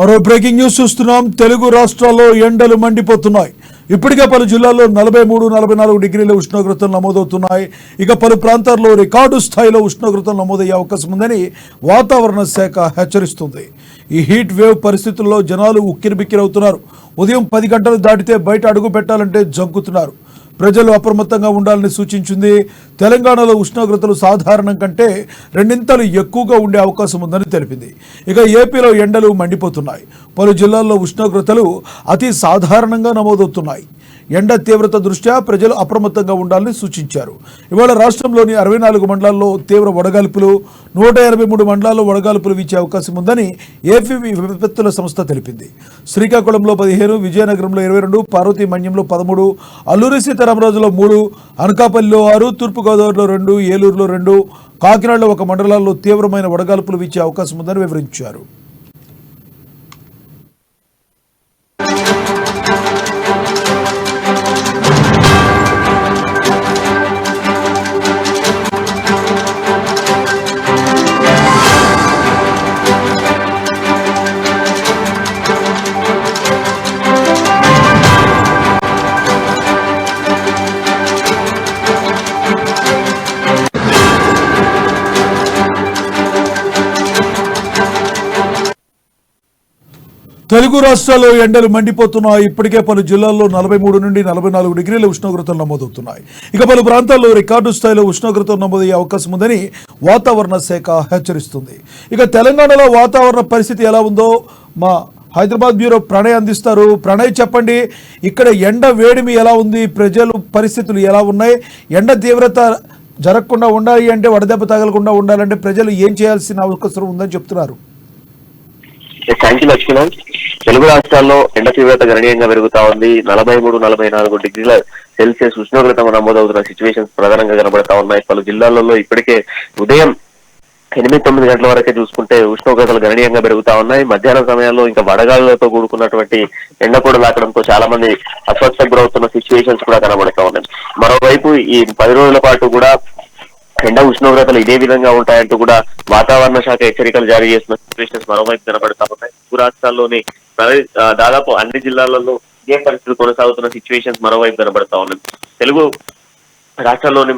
మరో breaking news చూస్తున్నాం. తెలుగు రాష్ట్రాల్లో ఎండలు మండిపోతున్నాయి. ఇప్పటికే పలు జిల్లాల్లో 43-44 డిగ్రీల ఉష్ణోగ్రతలు నమోదవుతున్నాయి. ఇక పలు ప్రాంతాల్లో రికార్డు స్థాయిలో ఉష్ణోగ్రతలు నమోదయ్యే అవకాశం ఉందని వాతావరణ శాఖ హెచ్చరిస్తుంది. ఈ హీట్ వేవ్ పరిస్థితుల్లో జనాలు ఉక్కిరిబిక్కిరవుతున్నారు. ఉదయం 10 గంటలు దాటితే బయట అడుగు పెట్టాలంటే జంకుతున్నారు. ప్రజలు అప్రమత్తంగా ఉండాలని సూచించింది. తెలంగాణలో ఉష్ణోగ్రతలు సాధారణం కంటే రెండింతలు ఎక్కువగా ఉండే అవకాశం ఉందని తెలిపింది. ఇక ఏపీలో ఎండలు మండిపోతున్నాయి. పలు జిల్లాల్లో ఉష్ణోగ్రతలు అతి సాధారణంగా నమోదవుతున్నాయి. ఎండ తీవ్రత దృష్ట్యా ప్రజలు అప్రమత్తంగా ఉండాలని సూచించారు. ఇవాళ రాష్ట్రంలోని 64 మండలాల్లో తీవ్ర వడగాల్పులు, 183 మండలాల్లో వడగాల్పులు వీచే అవకాశం ఉందని ఏపీ విపత్తుల సంస్థ తెలిపింది. శ్రీకాకుళంలో 15, విజయనగరంలో 22, పార్వతీమన్యంలో 13, అల్లూరి సీతారామరాజులో 3, అనకాపల్లిలో 6, తూర్పుగోదావరిలో 2, ఏలూరులో 2, కాకినాడలో 1 మండలాల్లో తీవ్రమైన వడగాల్పులు వీచే అవకాశం ఉందని వివరించారు. తెలుగు రాష్ట్రాల్లో ఎండలు మండిపోతున్నాయి. ఇప్పటికే పలు జిల్లాల్లో 43-44 డిగ్రీల ఉష్ణోగ్రతలు నమోదవుతున్నాయి. ఇక పలు ప్రాంతాల్లో రికార్డు స్థాయిలో ఉష్ణోగ్రతలు నమోదయ్యే అవకాశం ఉందని వాతావరణ శాఖ హెచ్చరిస్తుంది. ఇక తెలంగాణలో వాతావరణ పరిస్థితి ఎలా ఉందో మా హైదరాబాద్ బ్యూరో ప్రణయ్ అందిస్తారు. ప్రణయ్, చెప్పండి, ఇక్కడ ఎండ వేడిమి ఎలా ఉంది, ప్రజలు పరిస్థితులు ఎలా ఉన్నాయి, ఎండ తీవ్రత జరగకుండా ఉండాలి అంటే, వడదెబ్బ తగలకుండా ఉండాలంటే ప్రజలు ఏం చేయాల్సిన అవకాశం ఉందని చెప్తున్నారు? Thank you Laxman. తెలుగు రాష్ట్రాల్లో ఎండ తీవ్రత గణనీయంగా పెరుగుతా ఉంది. 43-44 డిగ్రీల సెల్సియస్ ఉష్ణోగ్రత నమోదవుతున్న సిచ్యువేషన్స్ ప్రధానంగా కనబడతా ఉన్నాయి. పలు జిల్లాలలో ఇప్పటికే ఉదయం 8-9 గంటల వరకే చూసుకుంటే ఉష్ణోగ్రతలు గణనీయంగా పెరుగుతా ఉన్నాయి. మధ్యాహ్నం సమయాల్లో ఇంకా వడగాలులతో కూడుకున్నటువంటి ఎండ కూడా లాకడంతో చాలా మంది అస్వస్థకు గురవుతున్న సిచ్యువేషన్స్ కూడా కనబడతా ఉన్నాయి. మరోవైపు ఈ 10 రోజుల పాటు కూడా ఎండ ఉష్ణోగ్రతలు ఇదే విధంగా ఉంటాయంటూ కూడా వాతావరణ శాఖ హెచ్చరికలు జారీ చేసిన సిచ్యువేషన్స్ మరోవైపు కనబడతా ఉన్నాయి. తెలుగు రాష్ట్రాల్లోని దాదాపు అన్ని జిల్లాలలో ఇదే పరిస్థితులు కొనసాగుతున్న సిచ్యువేషన్స్ మరోవైపు కనబడతా ఉన్నాయి. తెలుగు రాష్ట్రాల్లోని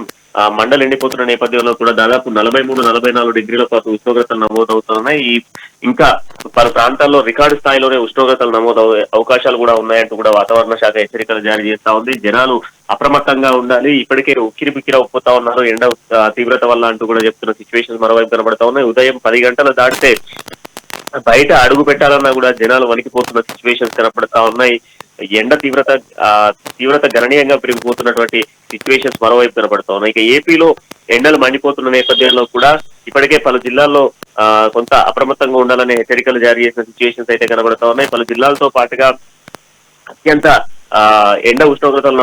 మండలు ఎండిపోతున్న నేపథ్యంలో కూడా దాదాపు 43-44 డిగ్రీల పాటు ఉష్ణోగ్రతలు నమోదవుతున్నాయి. ఇంకా పలు ప్రాంతాల్లో రికార్డు స్థాయిలోనే ఉష్ణోగ్రతలు నమోదయ్యే అవకాశాలు కూడా ఉన్నాయంటూ కూడా వాతావరణ శాఖ హెచ్చరికలు జారీ చేస్తా ఉంది. జనాలు అప్రమత్తంగా ఉండాలి. ఇప్పటికే ఉక్కిరిబిక్కిరి అవుతా ఉన్నారు ఎండ తీవ్రత వల్ల అంటూ కూడా చెప్తున్న సిచ్యువేషన్స్ మరోవైపు కనబడతా ఉన్నాయి. ఉదయం 10 గంటలు దాటితే బయట అడుగు పెట్టాలన్నా కూడా జనాలు వణికిపోతున్న సిచ్యువేషన్స్ కనబడతా ఉన్నాయి. ఎండ తీవ్రత గణనీయంగా పెరిగిపోతున్నటువంటి సిచ్యువేషన్స్ మరోవైపు కనబడతా ఉన్నాయి. ఇక ఏపీలో ఎండలు మండిపోతున్న నేపథ్యంలో కూడా ఇప్పటికే పలు జిల్లాల్లో కొంత అప్రమత్తంగా ఉండాలనే హెచ్చరికలు జారీ చేసిన సిచ్యువేషన్స్ అయితే కనబడతా ఉన్నాయి. పలు జిల్లాలతో పాటుగా అత్యంత ఎండ ఉష్ణోగ్రతలు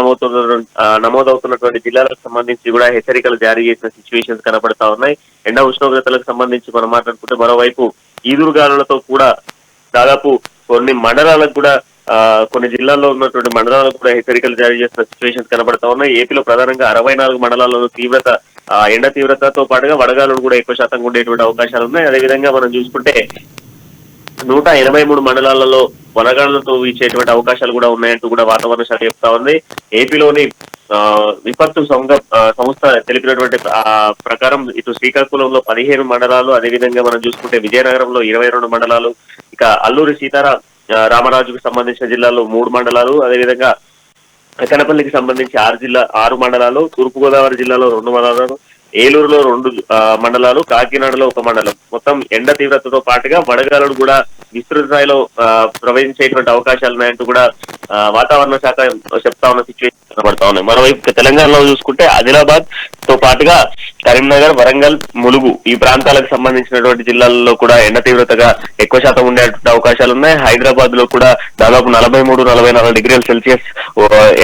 నమోదవుతున్నటువంటి జిల్లాలకు సంబంధించి కూడా హెచ్చరికలు జారీ చేసిన సిచ్యువేషన్స్ కనబడతా ఉన్నాయి. ఎండ ఉష్ణోగ్రతలకు సంబంధించి మనం మాట్లాడుకుంటే మరోవైపు ఈదురుగాలులతో కూడా దాదాపు కొన్ని మండలాలకు కూడా కొన్ని జిల్లాల్లో ఉన్నటువంటి మండలాలకు కూడా హెచ్చరికలు జారీ చేసిన సిచ్యువేషన్స్ కనబడతా ఉన్నాయి. ఏపీలో ప్రధానంగా 64 మండలాల్లో ఎండ తీవ్రతతో పాటుగా వడగాలులు కూడా ఎక్కువ శాతంగా ఉండేటువంటి అవకాశాలు ఉన్నాయి. అదేవిధంగా మనం చూసుకుంటే 183 మండలాలలో వడగాలులతో వీచేటువంటి అవకాశాలు కూడా ఉన్నాయంటూ కూడా వాతావరణ శాఖ చెప్తా ఉంది. ఏపీలోని విపత్తు సంస్థ తెలిపినటువంటి ప్రకారం ఇటు శ్రీకాకుళంలో 15 మండలాలు, అదేవిధంగా మనం చూసుకుంటే విజయనగరంలో 22 మండలాలు, ఇక అల్లూరి రామరాజుకు సంబంధించిన జిల్లాలో 3 మండలాలు, అదేవిధంగా ఎకనపల్లికి సంబంధించి 6 మండలాలు, తూర్పుగోదావరి జిల్లాలో 2 మండలాలు, ఏలూరులో 2 మండలాలు, కాకినాడలో 1 మండలం. మొత్తం ఎండ తీవ్రతతో పాటుగా వడగాలులు కూడా విస్తృత స్థాయిలో ప్రవహించేటువంటి అవకాశాలు ఉన్నాయంటూ కూడా వాతావరణ శాఖ చెప్తా ఉన్న సిచ్యువేషన్ కనబడతా ఉన్నాయి. మరోవైపు తెలంగాణలో చూసుకుంటే ఆదిలాబాద్ తో పాటుగా కరీంనగర్, వరంగల్, ములుగు ఈ ప్రాంతాలకు సంబంధించినటువంటి జిల్లాల్లో కూడా ఎండ తీవ్రతగా ఎక్కువ శాతం ఉండేటువంటి అవకాశాలు ఉన్నాయి. హైదరాబాద్ లో కూడా దాదాపు 43-44 డిగ్రీల సెల్సియస్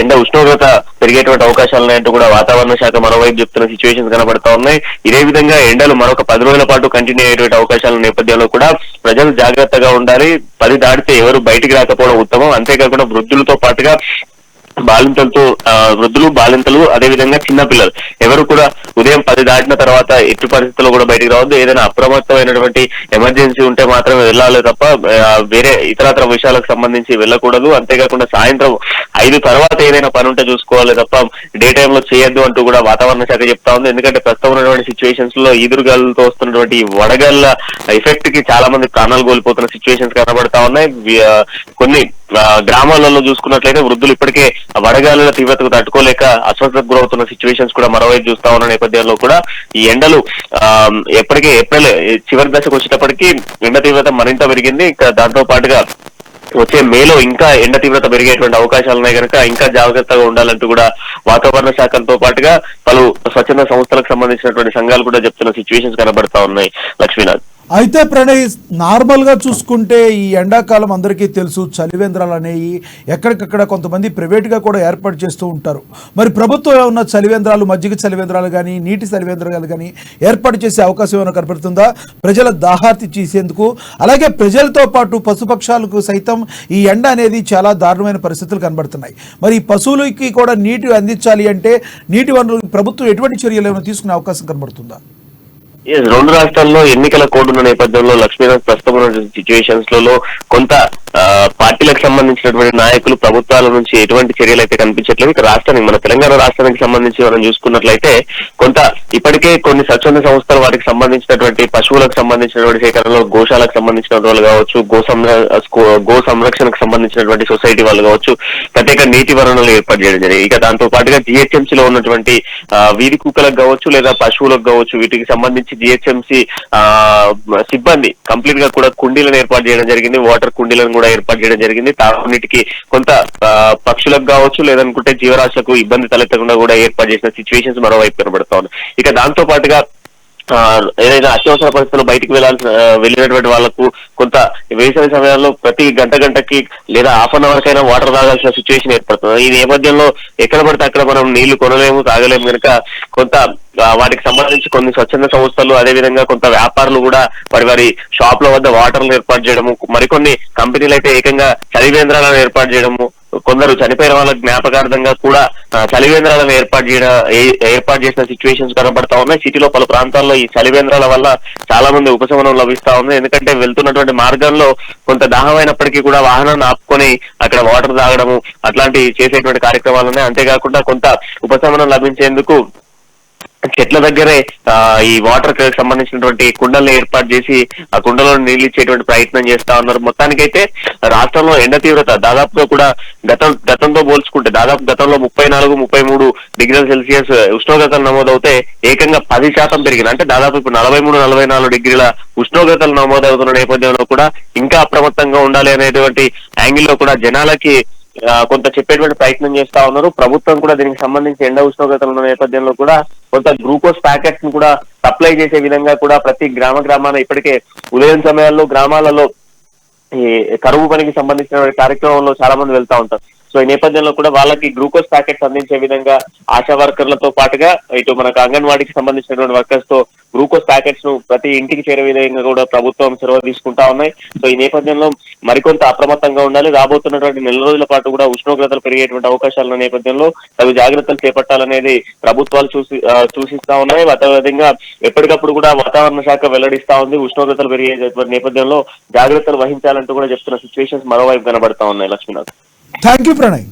ఎండ ఉష్ణోగ్రత పెరిగేటువంటి అవకాశాలు ఉన్నాయంటూ కూడా వాతావరణ శాఖ మరోవైపు చెప్తున్న సిచ్యువేషన్స్ కనబడతా ఉన్నాయి. ఇదే విధంగా ఎండలు మరొక 10 రోజుల పాటు కంటిన్యూ అయ్యేటువంటి అవకాశాల నేపథ్యంలో కూడా ప్రజలు జాగ్రత్తగా ఉండాలి. 10 దాటితే ఎవరు బయటికి రాకపోవడం ఉత్తమం. అంతేకాకుండా వృద్ధులతో పాటుగా బాలింతలతో వృద్ధులు, బాలింతలు, అదే విధంగా చిన్న పిల్లలు ఎవరు కూడా ఉదయం 10 దాటిన తర్వాత ఎట్టి పరిస్థితుల్లో కూడా బయటికి రావద్దు. ఏదైనా అప్రమత్తమైనటువంటి ఎమర్జెన్సీ ఉంటే మాత్రమే వెళ్ళాలి తప్ప వేరే ఇతరత్ర విషయాలకు సంబంధించి వెళ్ళకూడదు. అంతేకాకుండా సాయంత్రం 5 తర్వాత ఏదైనా పని ఉంటే చూసుకోవాలి తప్ప డే టైమ్ లో చేయొద్దు అంటూ కూడా వాతావరణ శాఖ చెప్తా ఉంది. ఎందుకంటే ప్రస్తుతం ఉన్నటువంటి సిచ్యువేషన్స్ లో ఈదురుగాలతో వస్తున్నటువంటి వడగళ్ల ఎఫెక్ట్ కి చాలా మంది ప్రాణాలు కోల్పోతున్న సిచ్యువేషన్స్ కనబడతా ఉన్నాయి. కొన్ని గ్రామాలలో చూసుకున్నట్లయితే వృద్ధులు ఇప్పటికే వడగాలుల తీవ్రతకు తట్టుకోలేక అస్వస్థతకు గురవుతున్న సిచ్యువేషన్స్ కూడా మరోవైపు చూస్తా ఉన్న నేపథ్యంలో కూడా ఈ ఎండలు ఎప్పటికే ఏప్రిల్ చివరి దశకు వచ్చేటప్పటికీ ఎండ తీవ్రత మరింత పెరిగింది. ఇంకా దాంతో పాటుగా వచ్చే మేలో ఇంకా ఎండ తీవ్రత పెరిగేటువంటి అవకాశాలు ఉన్నాయి కనుక ఇంకా జాగ్రత్తగా ఉండాలంటూ కూడా వాతావరణ శాఖతో పాటుగా పలు స్వచ్ఛంద సంస్థలకు సంబంధించినటువంటి సంఘాలు కూడా చెప్తున్న సిచ్యువేషన్స్ కనబడతా ఉన్నాయి లక్ష్మీనాథ్. అయితే ప్రణయ్, నార్మల్గా చూసుకుంటే ఈ ఎండాకాలం అందరికీ తెలుసు, చలివేంద్రాలు అనేవి ఎక్కడికక్కడ కొంతమంది ప్రైవేట్గా కూడా ఏర్పాటు చేస్తూ ఉంటారు. మరి ప్రభుత్వం ఏమన్నా చలివేంద్రాలు, మజ్జిగ చలివేంద్రాలు కానీ నీటి చలివేంద్రాలు కానీ ఏర్పాటు చేసే అవకాశం ఏమైనా కనపడుతుందా ప్రజల దాహార్తి తీసేందుకు? అలాగే ప్రజలతో పాటు పశుపక్షాలకు సైతం ఈ ఎండ అనేది చాలా దారుణమైన పరిస్థితులు కనబడుతున్నాయి. మరి ఈ పశువులకి కూడా నీటి అందించాలి అంటే నీటి వనరులు ప్రభుత్వం ఎటువంటి చర్యలు ఏమైనా తీసుకునే అవకాశం కనబడుతుందా? రెండు రాష్ట్రాల్లో ఎన్నికల కోడ్ ఉన్న నేపథ్యంలో లక్ష్మీనాథ్ ప్రస్తుతం ఉన్న సిచ్యువేషన్స్ లలో కొంత పార్టీలకు సంబంధించినటువంటి నాయకులు ప్రభుత్వాల నుంచి ఎటువంటి చర్యలు అయితే కనిపించట్లేదు. ఇక రాష్ట్రానికి, మన తెలంగాణ రాష్ట్రానికి సంబంధించి మనం చూసుకున్నట్లయితే కొంత ఇప్పటికే కొన్ని స్వచ్ఛంద సంస్థలు వాటికి సంబంధించినటువంటి పశువులకు సంబంధించినటువంటి సేకరణలో గోశాలకు సంబంధించిన వాళ్ళు కావచ్చు, గో సంరక్షణకు సంబంధించినటువంటి సొసైటీ వాళ్ళు కావచ్చు ప్రత్యేక నీటి వనరులు ఏర్పాటు చేయడం జరిగింది. ఇక దాంతో పాటుగా జిహెచ్ఎంసీలో ఉన్నటువంటి వీధి కుక్కలకు కావచ్చు లేదా పశువులకు కావచ్చు వీటికి సంబంధించి జిహెచ్ఎంసీ సిబ్బంది కంప్లీట్ గా కూడా కుండీలను ఏర్పాటు చేయడం జరిగింది. వాటర్ కుండీలను కూడా ఏర్పాటు చేయడం జరిగింది. తాగునీటికి కొంత పక్షులకు కావచ్చు లేదనుకుంటే జీవరాశులకు ఇబ్బంది తలెత్తకుండా కూడా ఏర్పాటు చేసిన సిచ్యువేషన్స్ మరోవైపు కనబడతా ఉన్నాయి. ఇక దాంతో పాటుగా ఏదైనా అత్యవసర పరిస్థితుల్లో బయటికి వెళ్ళినటువంటి వాళ్లకు కొంత వేసవి సమయాల్లో ప్రతి గంటకి లేదా హాఫ్ అన్ అవర్ కైనా వాటర్ తాగాల్సిన సిచ్యువేషన్ ఏర్పడుతుంది. ఈ నేపథ్యంలో ఎక్కడ పడితే అక్కడ మనం నీళ్లు కొనలేము, తాగలేము కనుక కొంత వాటికి సంబంధించి కొన్ని స్వచ్ఛంద సంస్థలు అదేవిధంగా కొంత వ్యాపారులు కూడా వారి షాప్ల వద్ద వాటర్లు ఏర్పాటు చేయడము, మరికొన్ని కంపెనీలు అయితే ఏకంగా చలివేంద్రాలను ఏర్పాటు చేయడము, కొందరు చనిపోయిన వాళ్ళ జ్ఞాపకార్థంగా కూడా చలివేంద్రాలను ఏర్పాటు చేసిన సిచ్యువేషన్స్ కనబడతా ఉన్నాయి. సిటీలో పలు ప్రాంతాల్లో ఈ చలివేంద్రాల వల్ల చాలా మంది ఉపశమనం లభిస్తా ఉంది. ఎందుకంటే వెళ్తున్నటువంటి మార్గంలో కొంత దాహమైనప్పటికీ కూడా వాహనాన్ని ఆపుకొని అక్కడ వాటర్ తాగడము అట్లాంటి చేసేటువంటి కార్యక్రమాలు ఉన్నాయి. అంతేకాకుండా కొంత ఉపశమనం లభించేందుకు చెట్ల దగ్గరే ఈ వాటర్ కి సంబంధించినటువంటి కుండల్ని ఏర్పాటు చేసి ఆ కుండలో నీళ్లు ఇచ్చేటువంటి ప్రయత్నం చేస్తా ఉన్నారు. మొత్తానికైతే రాష్ట్రంలో ఎండ తీవ్రత దాదాపుగా కూడా గతంతో పోల్చుకుంటే దాదాపు గతంలో 34-33 డిగ్రీల సెల్సియస్ ఉష్ణోగ్రతలు నమోదవుతే ఏకంగా 10% పెరిగింది. అంటే దాదాపు ఇప్పుడు 43-44 డిగ్రీల ఉష్ణోగ్రతలు నమోదవుతున్న నేపథ్యంలో కూడా ఇంకా అప్రమత్తంగా ఉండాలి అనేటువంటి యాంగిల్లో కూడా జనాలకి కొంత చెప్పేటువంటి ప్రయత్నం చేస్తా ఉన్నారు. ప్రభుత్వం కూడా దీనికి సంబంధించి ఎండ ఉష్ణోగ్రతలు ఉన్న నేపథ్యంలో కూడా కొంత గ్లూకోజ్ ప్యాకెట్స్ ను కూడా సప్లై చేసే విధంగా కూడా ప్రతి గ్రామాన ఇప్పటికే ఉదయం సమయాల్లో గ్రామాలలో ఈ కరువు పనికి సంబంధించిన కార్యక్రమంలో చాలా మంది వెళ్తా ఉంటారు. సో ఈ నేపథ్యంలో కూడా వాళ్ళకి గ్లూకోజ్ ప్యాకెట్స్ అందించే విధంగా ఆశా వర్కర్లతో పాటుగా ఇటు మనకు అంగన్వాడీకి సంబంధించినటువంటి వర్కర్స్ తో గ్లూకోజ్ ప్యాకెట్స్ ను ప్రతి ఇంటికి చేరే విధంగా కూడా ప్రభుత్వం చొరవ తీసుకుంటా ఉన్నాయి. సో ఈ నేపథ్యంలో మరికొంత అప్రమత్తంగా ఉండాలి. రాబోతున్నటువంటి నెల రోజుల పాటు కూడా ఉష్ణోగ్రతలు పెరిగేటువంటి అవకాశాల నేపథ్యంలో తగు జాగ్రత్తలు చేపట్టాలనేది ప్రభుత్వాలు సూచిస్తా ఉన్నాయి. అదేవిధంగా ఎప్పటికప్పుడు కూడా వాతావరణ శాఖ వెల్లడిస్తా ఉంది. ఉష్ణోగ్రతలు పెరిగే నేపథ్యంలో జాగ్రత్తలు వహించాలంటూ కూడా చెప్తున్న సిచ్యువేషన్స్ మరోవైపు కనబడతా ఉన్నాయి లక్ష్మీనాథ్. Thank you Pranay.